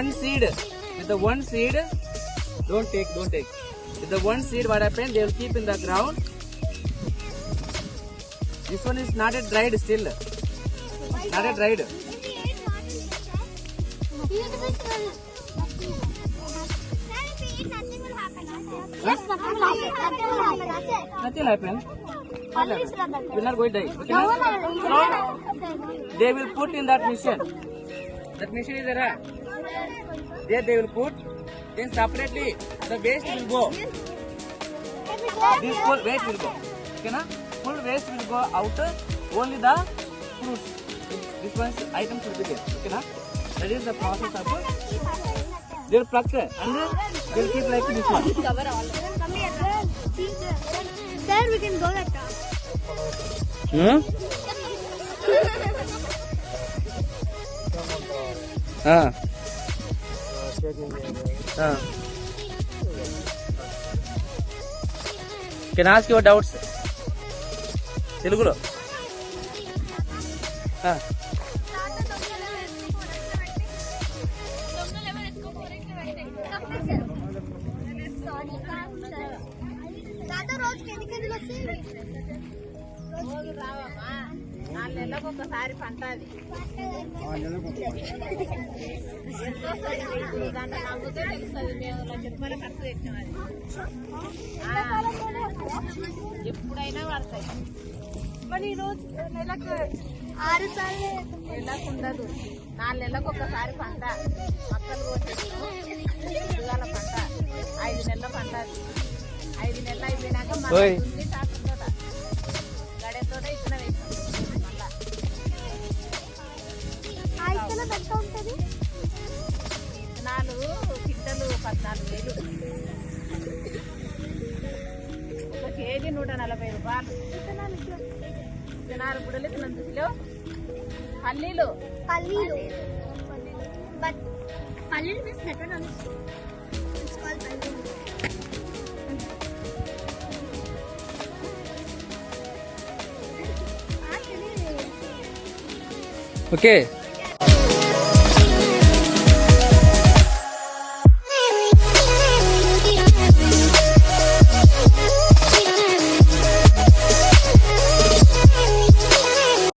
one seed, don't take. With the one seed, what happened? They will keep in the ground. This one is not yet dried still. Not yet dried. Nothing will happen. Will not go die. Okay, no? They will put in that machine. That machine is there. There they will put. Then separately the waste will go. This full waste will go. Okay, na? Full waste will go out. Only the fruits. This one's item should be there. Okay, na? That is the process of it. They will pluck and they will keep like this one. Sir, we can go like that. Can I ask your doubts? Telugulo. ఒకసారి పంట అది దాంట్లో నమ్మితే తెలుస్తుంది. మేము చెప్పాలి ఖర్చు తెచ్చాం అది ఎప్పుడైనా పడతాయి. మరి ఈరోజు నెలకు 6 సార్లు నెలకు ఉండదు. 4 నెలలకు ఒకసారి పంట. మక్కలు కోసేసాల పంట 5 నెలల పంట. 5 నెలలు అయిపోయినాక మళ్ళీ ట్రాక్టర్ తోట గడె తోట ఇతన వేసాం. ఎంత ఉంటుంది? విత్తనాలు కిట్టలు 14,000. 1 కేజీ 140 రూపాయలు. విత్తనాలు బుడలు విత్తనందులో పల్లీలు మీన్స్ నెట్ Okay.